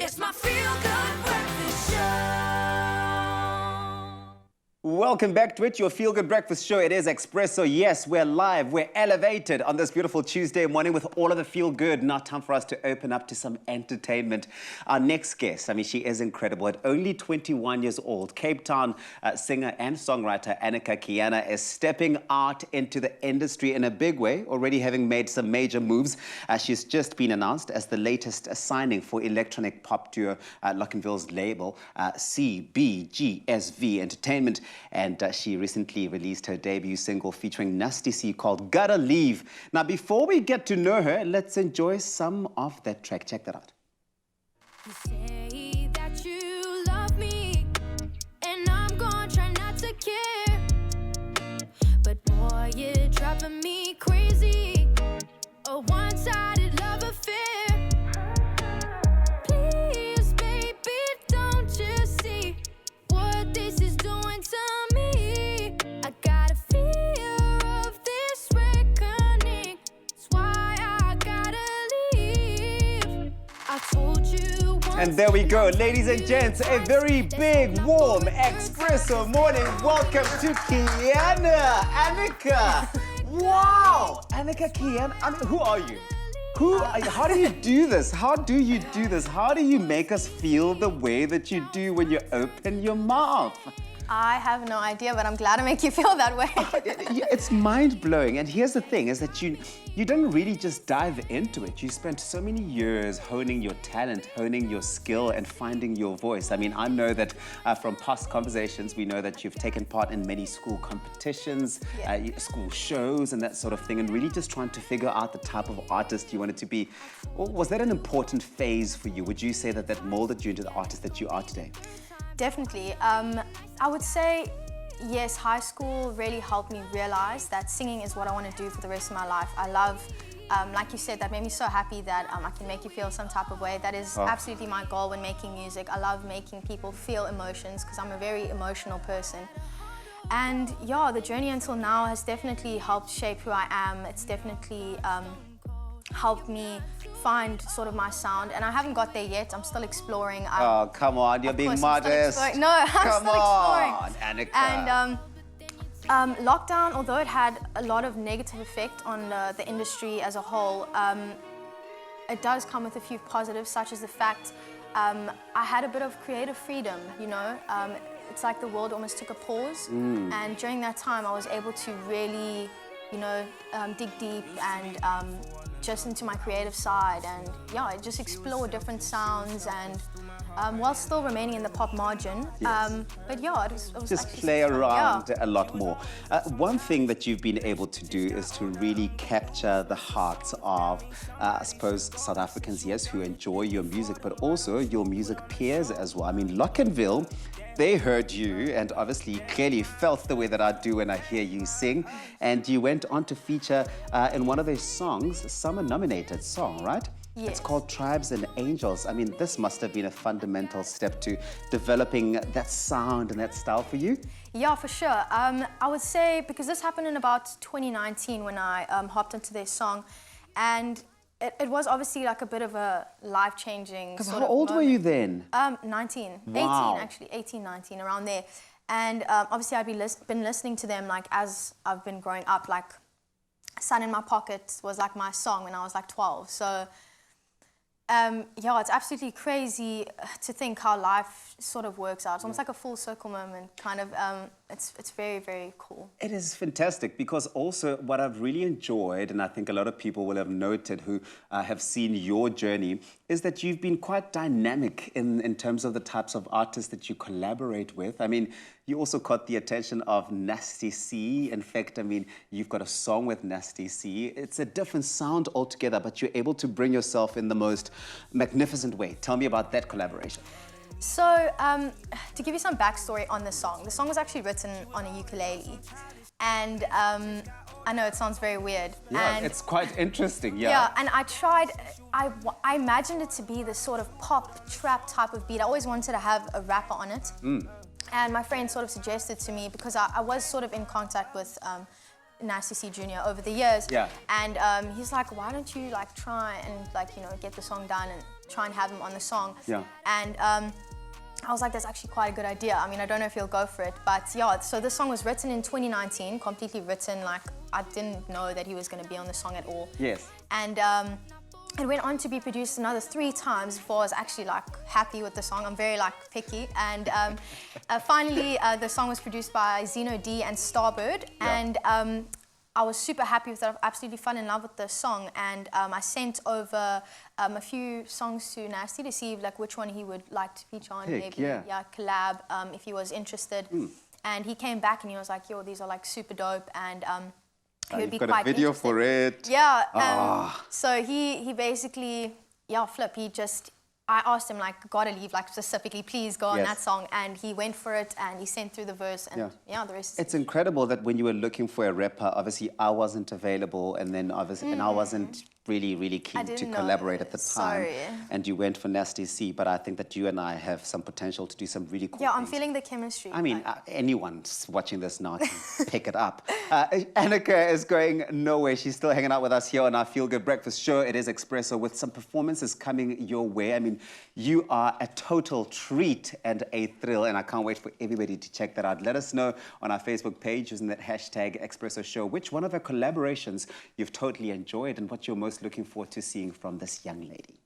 It's my feel-good breakfast show. Welcome back to it, your feel-good breakfast show. It is Expresso. Yes, we're live. We're elevated on this beautiful Tuesday morning with all of the feel-good. Now time for us to open up to some entertainment. Our next guest, I mean, she is incredible. At only 21 years old, Cape Town singer and songwriter Anica Kiana is stepping out into the industry in a big way, already having made some major moves. She's just been announced as the latest signing for electronic pop duo Locnville's label, CBGSV Entertainment. And she recently released her debut single featuring Nasty C called Gotta Leave. Now, before we get to know her, let's enjoy some of that track. Check that out. You say that you love me, and I'm gonna try not to care. But boy, you're driving me crazy. A one-sided love affair. Please, baby, don't you see what this is doing to me? I got a fear of this reckoning. That's why I gotta leave. I told you once. And there we go, ladies and gents, a very big, warm Expresso morning. Welcome to Kiana, Anica. Wow, Anica Kiana. I mean, who are you? How do you do this? How do you do this? How do you make us feel the way that you do when you open your mouth? I have no idea, but I'm glad to make you feel that way. It's mind-blowing. And here's the thing, is that you don't really just dive into it. You spent so many years honing your talent, honing your skill, and finding your voice. I mean, I know that from past conversations, we know that you've taken part in many school competitions, school shows, and that sort of thing, and really just trying to figure out the type of artist you wanted to be. Was that an important phase for you? Would you say that that molded you into the artist that you are today? Definitely. I would say, yes, high school really helped me realize that singing is what I want to do for the rest of my life. I love, like you said, that made me so happy that I can make you feel some type of way. That is absolutely my goal when making music. I love making people feel emotions because I'm a very emotional person. And yeah, the journey until now has definitely helped shape who I am. It's definitely helped me find sort of my sound, and I haven't got there yet. I'm still exploring. Oh, come on, you're being modest. No, I'm still exploring. Come on, Anica. And lockdown, although it had a lot of negative effect on the industry as a whole, it does come with a few positives, such as the fact I had a bit of creative freedom, you know. It's like the world almost took a pause, and during that time I was able to really, you know, dig deep and just into my creative side, and yeah, just explore different sounds, and while still remaining in the pop margin. But yeah, it was just play around a lot more. One thing that you've been able to do is to really capture the hearts of, I suppose, South Africans, yes, who enjoy your music, but also your music peers as well. I mean, Locnville, they heard you and obviously clearly felt the way that I do when I hear you sing. And you went on to feature in one of their songs, summer-nominated song, right? Yes. It's called Tribes and Angels. I mean, this must have been a fundamental step to developing that sound and that style for you. Yeah, for sure. I would say, because this happened in about 2019 when I hopped into their song, and it was obviously like a bit of a life-changing sort of How old were you then? 19. Wow. 18, actually. 18, 19, around there. And obviously I'd been listening to them like as I've been growing up. Like Sun in My Pocket was like my song when I was like 12. So yeah, it's absolutely crazy to think how life sort of works out. It's almost like a full circle moment, kind of. It's very, very cool. It is fantastic, because also what I've really enjoyed, and I think a lot of people will have noted who have seen your journey, is that you've been quite dynamic in terms of the types of artists that you collaborate with. I mean, you also caught the attention of Nasty C. In fact, I mean, you've got a song with Nasty C. It's a different sound altogether, but you're able to bring yourself in the most magnificent way. Tell me about that collaboration. So, to give you some backstory on the song was actually written on a ukulele. And I know it sounds very weird. Yeah, and it's quite interesting, yeah. Yeah, and I imagined it to be this sort of pop trap type of beat. I always wanted to have a rapper on it. And my friend sort of suggested to me, because I was sort of in contact with Nasty C Jr. over the years. Yeah. And he's like, why don't you like try and like, you know, get the song done and try and have him on the song. Yeah. And I was like, that's actually quite a good idea. I mean, I don't know if he'll go for it, but yeah, so this song was written in 2019, completely written, like, I didn't know that he was going to be on the song at all. Yes. And it went on to be produced another 3 times before I was actually, like, happy with the song. I'm very, like, picky. And finally, the song was produced by Zeno D and Starbird. Yeah. And I was super happy with it. I absolutely fell in love with the song, and I sent over a few songs to Nasty to see like which one he would like to feature on, maybe collab if he was interested. And he came back and he was like, "Yo, these are like super dope," and he would be got quite a video interested. for it. Yeah. So he basically he just. I asked him, like, gotta leave, like, specifically, please go on that song. And he went for it, and he sent through the verse, and the rest is... It's incredible that when you were looking for a rapper, obviously I wasn't available, and then obviously, and I wasn't really keen to collaborate at the time. Sorry. And you went for Nasty C, but I think that you and I have some potential to do some really cool Yeah, I'm things. feeling the chemistry. I mean, anyone watching this now can pick it up. Anica is going nowhere. She's still hanging out with us here on our Feel Good Breakfast show. It is Expresso with some performances coming your way. I mean, you are a total treat and a thrill, and I can't wait for everybody to check that out. Let us know on our Facebook page using that hashtag Expresso Show which one of our collaborations you've totally enjoyed and what you're most looking forward to seeing from this young lady.